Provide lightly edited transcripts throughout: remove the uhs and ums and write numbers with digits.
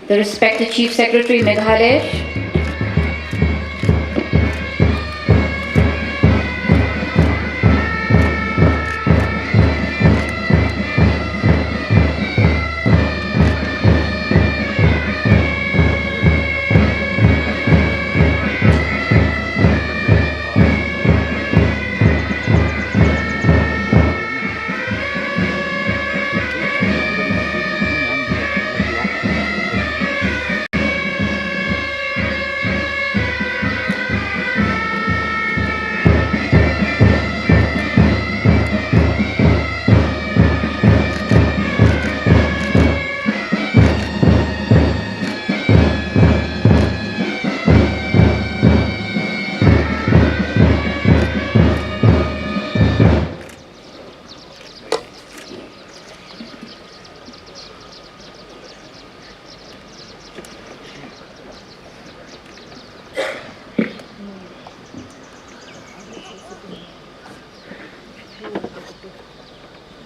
The respected Chief Secretary, Meghalaya.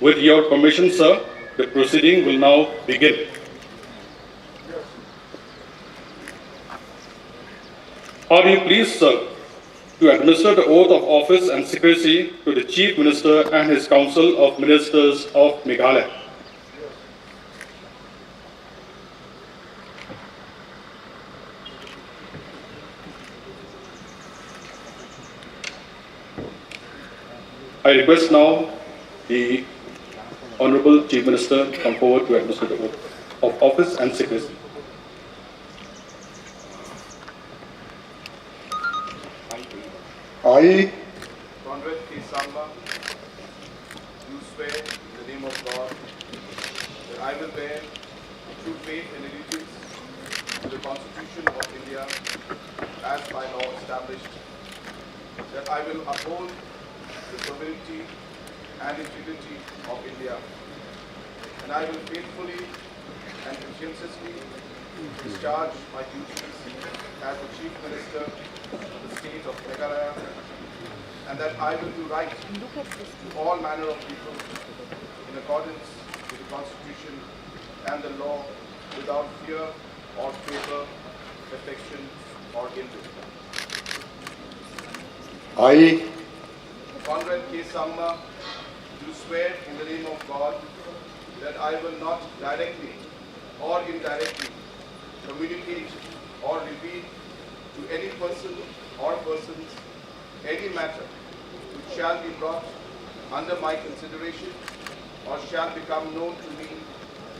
With your permission, sir, the proceeding will now begin. Are you pleased, sir, to administer the oath of office and secrecy to the Chief Minister and his Council of Ministers of Meghalaya? I request now the Honorable Chief Minister to come forward to administer the oath of office and secrecy. I, Conrad K Sangma, do swear in the name of God that I will bear true faith and allegiance to the Constitution of India as by law established, that I will uphold the sovereignty and integrity of India, and I will faithfully and conscientiously discharge my duties as the Chief Minister of the State of Meghalaya, and that I will do right to all manner of people in accordance with the Constitution and the law without fear or favor, affection or ill will. I, Conrad K Sangma, do swear in the name of God that I will not directly or indirectly communicate or reveal to any person or persons any matter which shall be brought under my consideration or shall become known to me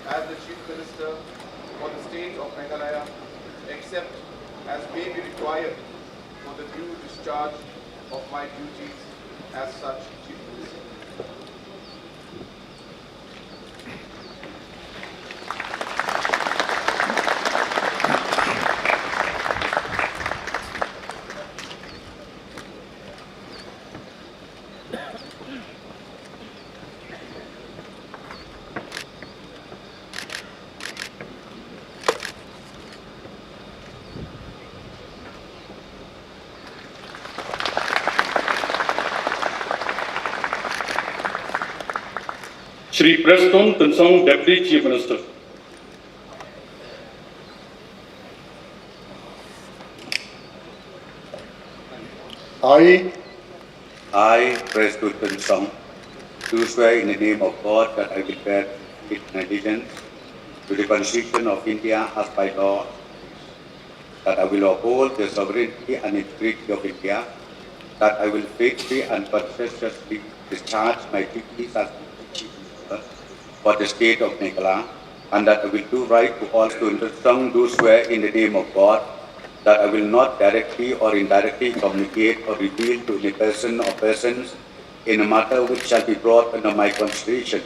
as the Chief Minister for the State of Meghalaya, except as may be required for the due discharge of my duties as such Chief Minister. Shri Preston Tunsong, Deputy Chief Minister. I, Preston Tunsong, do swear in the name of God that I will bear strict allegiance to the Constitution of India as by law, that I will uphold the sovereignty and integrity of India, that I will faithfully and conscientiously discharge my duties as Minister for the state of Meghalaya, and that I will do right to all to strong do swear in the name of God that I will not directly or indirectly communicate or reveal to any person or persons in a matter which shall be brought under my consideration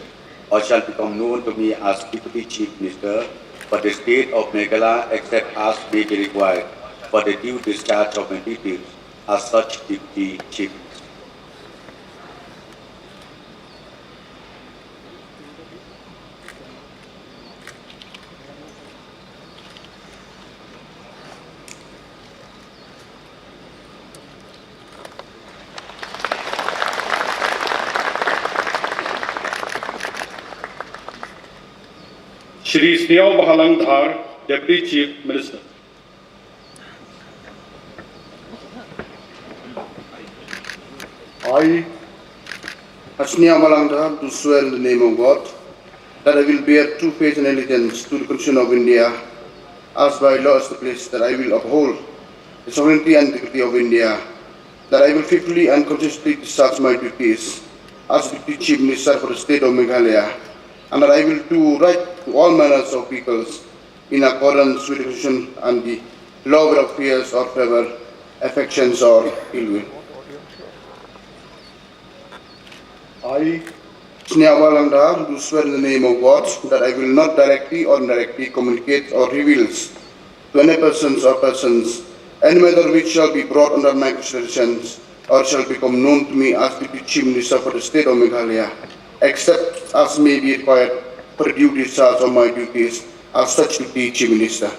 or shall become known to me as Deputy Chief Minister for the state of Meghalaya, except as may be required for the due discharge of my duties as such Deputy Chief Minister. Shri Shillong Mail, Deputy Chief Minister. I, Shillong Mail, do swear in the name of God that I will bear true faith and allegiance to the Constitution of India, as by law established, that I will uphold the sovereignty and integrity of India, that I will faithfully and consistently discharge my duties as Deputy Chief Minister for the state of Meghalaya, and that I will do right to all manners of peoples in accordance with the Constitution and the law without fears or favor, affections or ill will. I, Shillong Mail, do swear in the name of God that I will not directly or indirectly communicate or reveal to any persons or persons any matter which shall be brought under my considerations or shall become known to me as Deputy Chief Minister for the state of Meghalaya, except as may be required for the due discharge of my duties as such Deputy Chief Minister.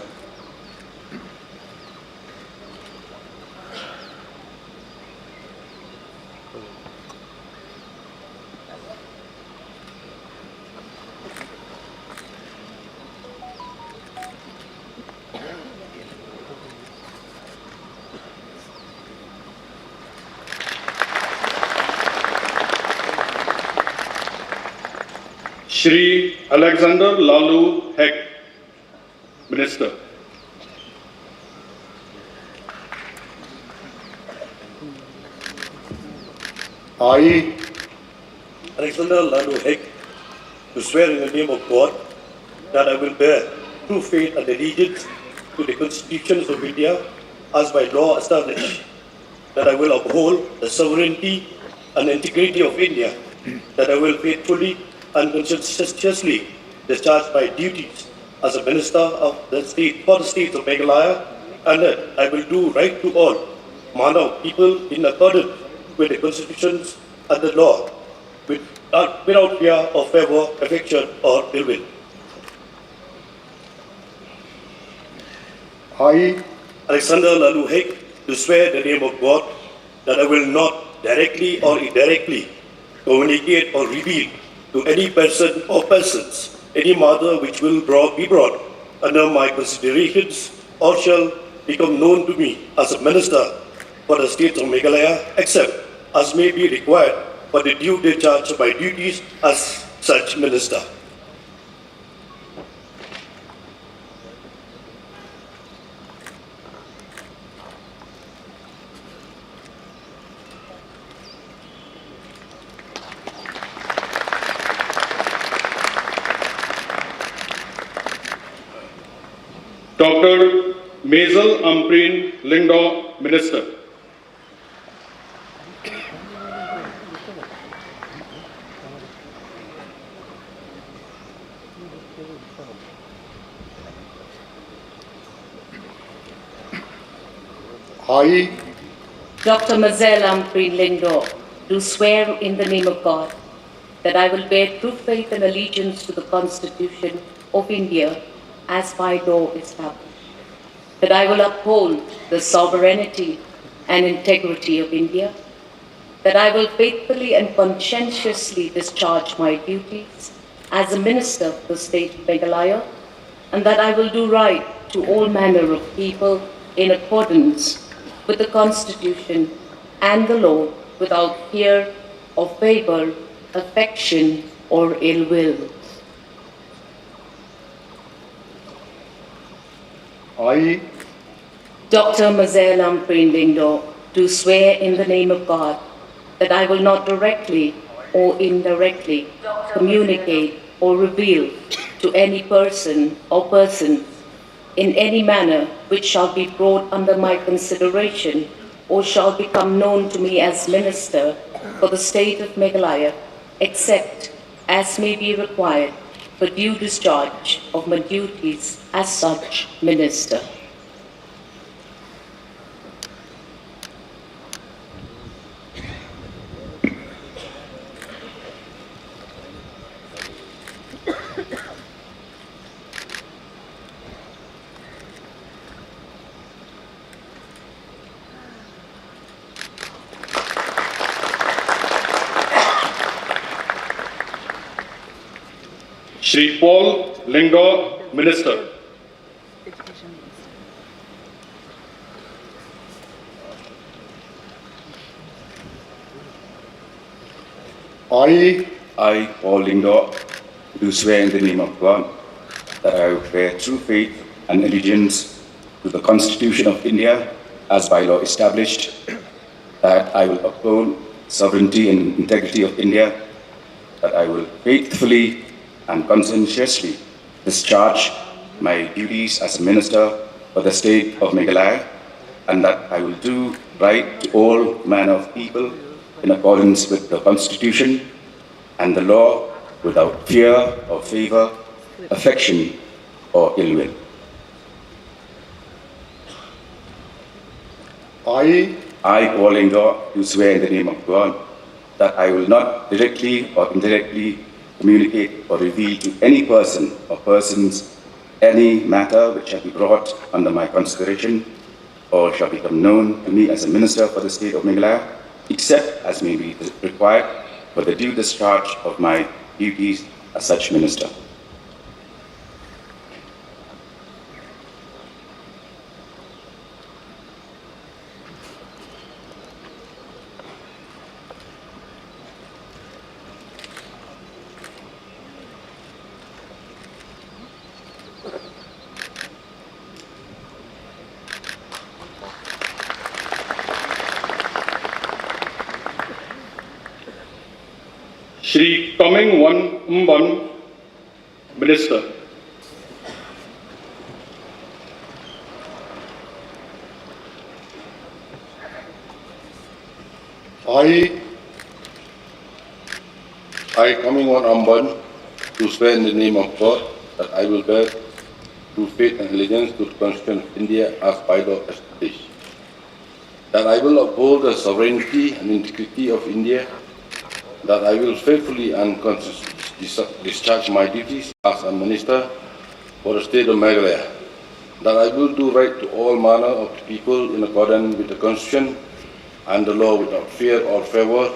Shri Alexander Lalu Hek, Minister. I, Alexander Lalu Hek, to swear in the name of God that I will bear true faith and allegiance to the constitutions of India as by law established, that I will uphold the sovereignty and integrity of India, that I will faithfully and conscientiously discharge my duties as a minister of the state for the state of Meghalaya, and that I will do right to all manner of people in accordance with the constitutions and the law, without fear or favor, affection or ill will. I, Alexander Lalu Hek, do swear in the name of God that I will not directly or indirectly communicate or reveal to any person or persons any matter which will be brought under my considerations or shall become known to me as a minister for the state of Meghalaya, except as may be required for the due discharge of my duties as such minister. Dr. Mazel Amprin Lingdo, Minister. I, Dr. Mazel Amprin Lindo, do swear in the name of God that I will bear true faith and allegiance to the Constitution of India as by law established, that I will uphold the sovereignty and integrity of India, that I will faithfully and conscientiously discharge my duties as a minister of the state of Meghalaya, and that I will do right to all manner of people in accordance with the Constitution and the law without fear or favor, affection or ill will. I, Dr. Mazel Amprin Lindo, do swear in the name of God that I will not directly or indirectly communicate or reveal to any person or persons in any manner which shall be brought under my consideration or shall become known to me as Minister for the State of Meghalaya, except as may be required for due discharge of my duties as such Minister. Shri Paul Lingo, Minister. I, Paul Lingo, do swear in the name of God that I will bear true faith and allegiance to the Constitution of India as by law established, that I will uphold sovereignty and integrity of India, that I will faithfully and conscientiously discharge my duties as a minister for the state of Meghalaya, and that I will do right to all manner of people in accordance with the Constitution and the law without fear or favor, affection or ill will. I, Paul Lingo, do swear in the name of God that I will not directly or indirectly communicate or reveal to any person or persons any matter which shall be brought under my consideration or shall become known to me as a minister for the state of Meghalaya, except as may be required for the due discharge of my duties as such minister. Shri Coming One Mban, Minister. I, Coming One Amban, do swear in the name of God that I will bear true faith and allegiance to the Constitution of India as by law established, that I will uphold the sovereignty and integrity of India, that I will faithfully and conscientiously discharge my duties as a minister for the state of Meghalaya, that I will do right to all manner of people in accordance with the Constitution and the law without fear or favor,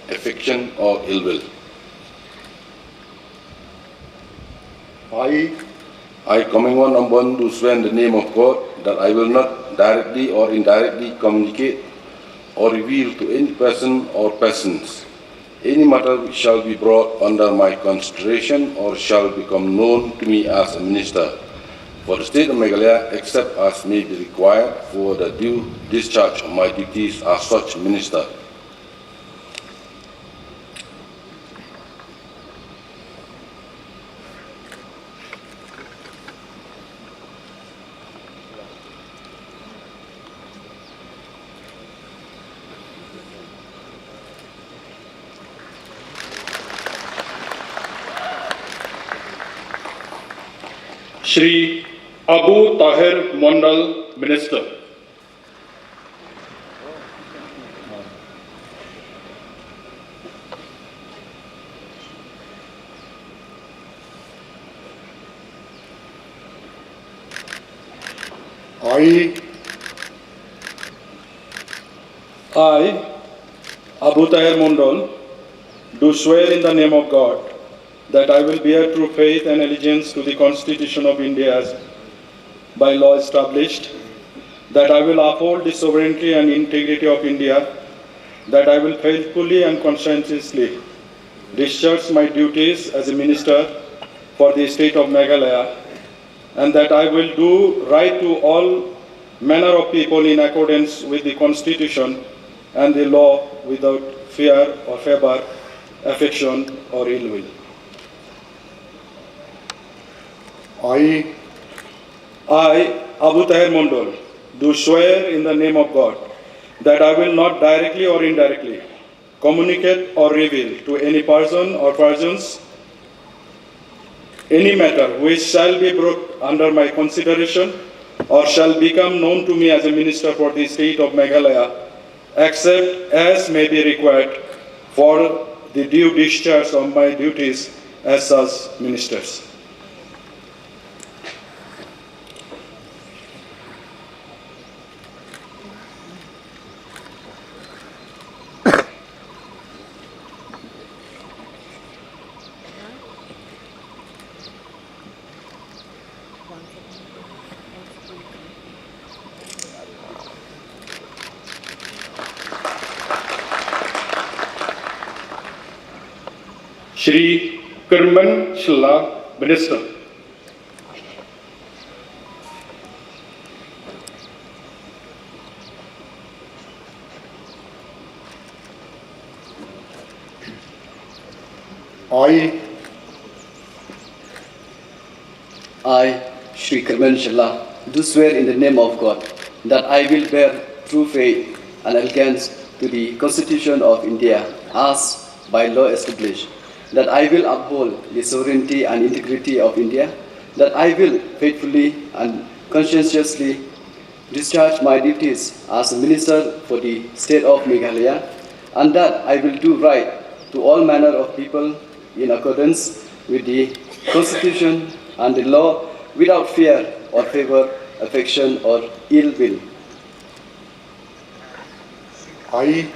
affection or ill will. I, Coming One Amban, do swear in the name of God that I will not directly or indirectly communicate or reveal to any person or persons any matter which shall be brought under my consideration or shall become known to me as a minister for the state of Meghalaya, except as may be required for the due discharge of my duties as such minister. Shri Abu Tahir Mondal, Minister. I, Abu Tahir Mondal, do swear in the name of God that I will bear true faith and allegiance to the Constitution of India as by law established, that I will uphold the sovereignty and integrity of India, that I will faithfully and conscientiously discharge my duties as a minister for the state of Meghalaya, and that I will do right to all manner of people in accordance with the Constitution and the law without fear or favor, affection, or ill will. I, Abu Tahir Mondol, do swear in the name of God that I will not directly or indirectly communicate or reveal to any person or persons any matter which shall be brought under my consideration or shall become known to me as a minister for the state of Meghalaya, except as may be required for the due discharge of my duties as such ministers. Shri Kyrwoh Shilla, Minister. I, Shri Kyrwoh Shilla, do swear in the name of God that I will bear true faith and allegiance to the Constitution of India as by law established, that I will uphold the sovereignty and integrity of India, that I will faithfully and conscientiously discharge my duties as a minister for the state of Meghalaya, and that I will do right to all manner of people in accordance with the Constitution and the law without fear or favor, affection or ill will. I,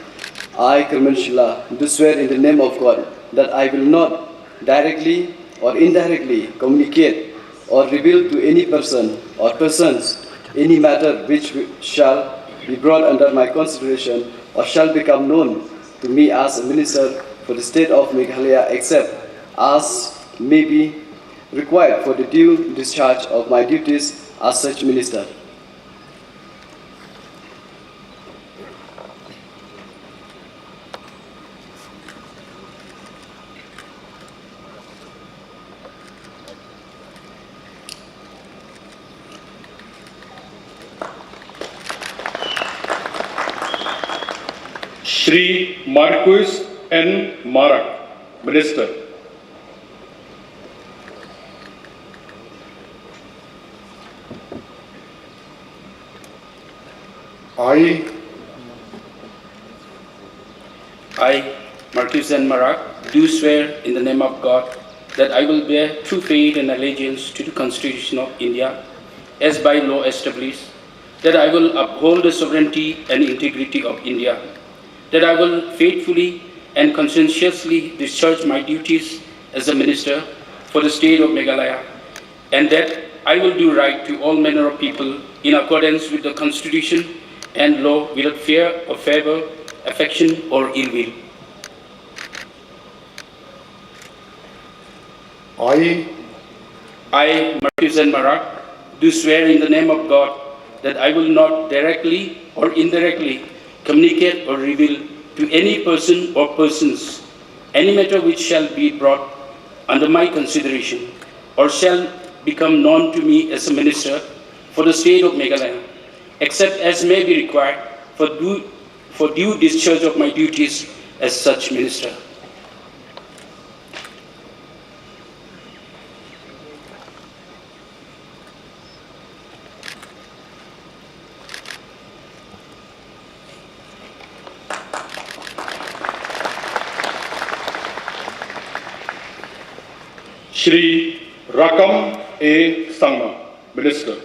Kyrwoh Shilla, do swear in the name of God that I will not directly or indirectly communicate or reveal to any person or persons any matter which shall be brought under my consideration or shall become known to me as a minister for the state of Meghalaya, except as may be required for the due discharge of my duties as such minister. Shri Marquis N. Marak, Minister. I, Marquis N. Marak, do swear in the name of God that I will bear true faith and allegiance to the Constitution of India as by law established, that I will uphold the sovereignty and integrity of India, that I will faithfully and conscientiously discharge my duties as a minister for the state of Meghalaya, and that I will do right to all manner of people in accordance with the Constitution and law without fear or favor, affection or ill will. I, Marquis N. Marak, do swear in the name of God that I will not directly or indirectly communicate or reveal to any person or persons any matter which shall be brought under my consideration or shall become known to me as a minister for the state of Meghalaya, except as may be required for due discharge of my duties as such minister. Shri Rakam A. Sangma, Minister.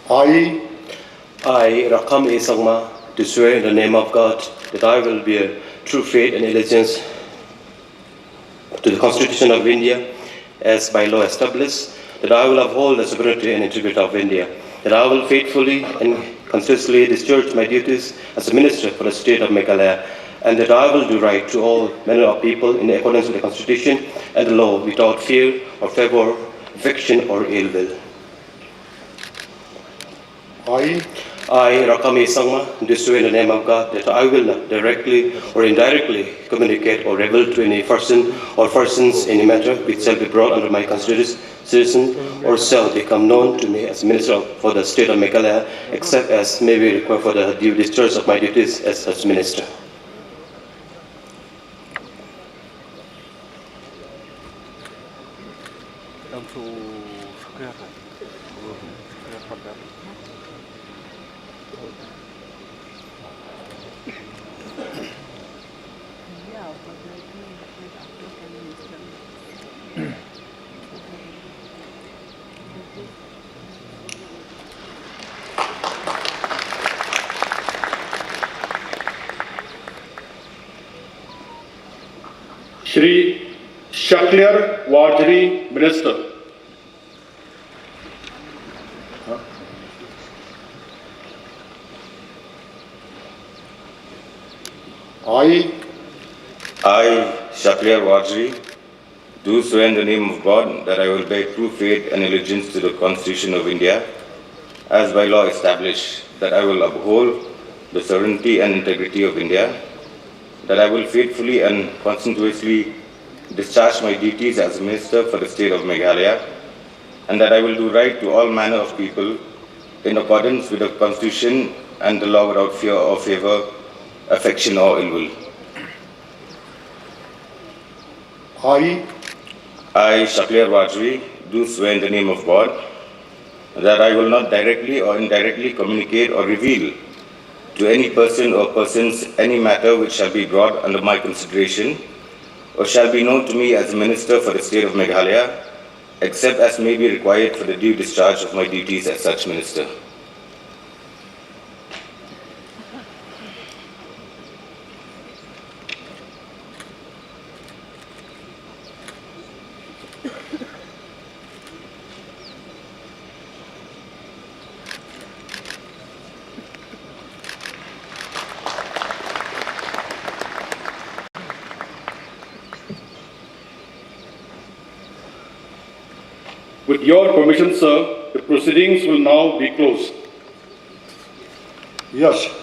I, Rakam A Sangma, do swear in the name of God that I will bear true faith and allegiance to the Constitution of India as by law established, that I will uphold the sovereignty and integrity of India, that I will faithfully and consistently discharge my duties as a minister for the state of Meghalaya, and that I will do right to all manner of people in accordance with the Constitution and the law without fear or favor, affection or ill will. I, Rakam K Sangma, do swear in the name of God that I will not directly or indirectly communicate or reveal to any person or persons any matter which shall be brought under my consideration or shall become known to me as Minister for the State of Meghalaya, except as may be required for the due discharge of my duties as such Minister. Shri Shaklyar Wajri, Minister. I, Shaklyar Wajri, do swear in the name of God that I will bear true faith and allegiance to the Constitution of India, as by law established, that I will uphold the sovereignty and integrity of India, that I will faithfully and conscientiously discharge my duties as Minister for the State of Meghalaya, and that I will do right to all manner of people in accordance with the Constitution and the law without fear or favor, affection or ill will. I, Shaklyar Wajri, do swear in the name of God that I will not directly or indirectly communicate or reveal to any person or persons any matter which shall be brought under my consideration or shall be known to me as Minister for the State of Meghalaya, except as may be required for the due discharge of my duties as such Minister. With your permission, sir, the proceedings will now be closed. yes.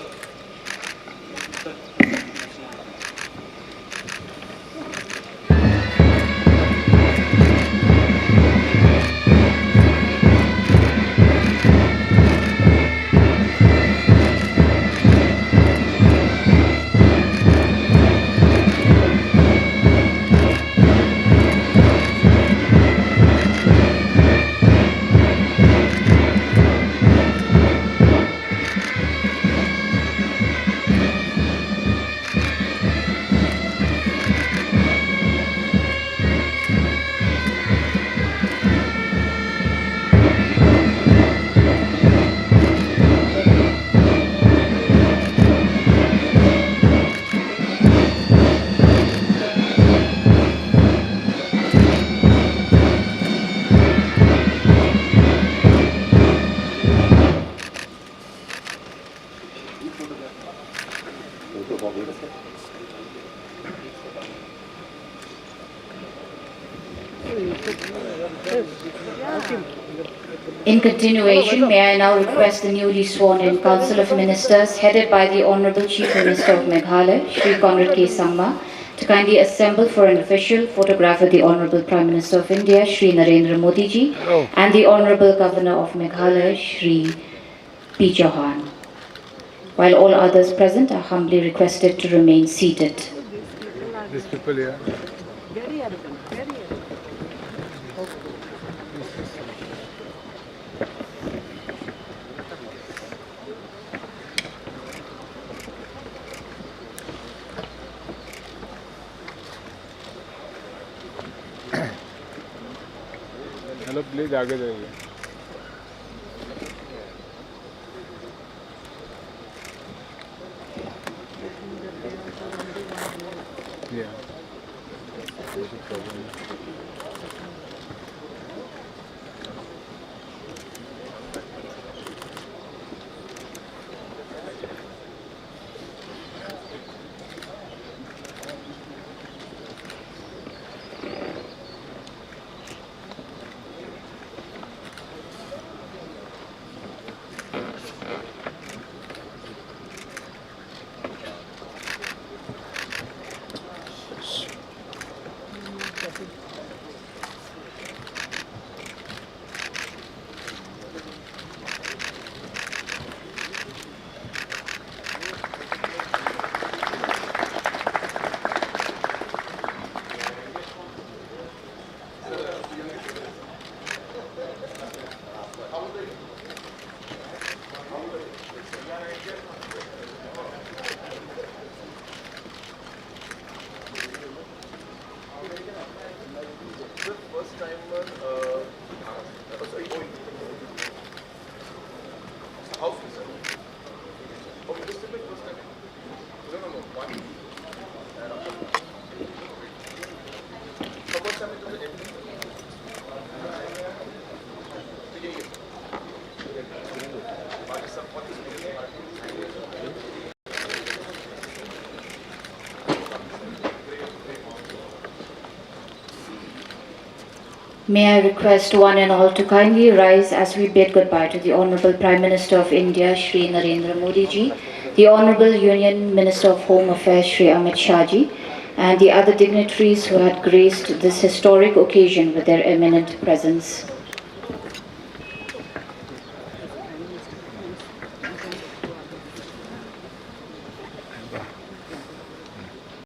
In continuation, may I now request the newly sworn in Council of Ministers, headed by the Honorable Chief Minister of Meghalaya, Shri Conrad K Sangma, to kindly assemble for an official photograph with the Honorable Prime Minister of India, Shri Narendra Modi ji, and the Honorable Governor of Meghalaya, Shri P. Chauhan. While all others present are humbly requested to remain seated. These people here. Hello please आगे जाइए May I request one and all to kindly rise as we bid goodbye to the Honorable Prime Minister of India, Shri Narendra Modi ji, the Honorable Union Minister of Home Affairs, Shri Amit Shah ji, and the other dignitaries who had graced this historic occasion with their eminent presence.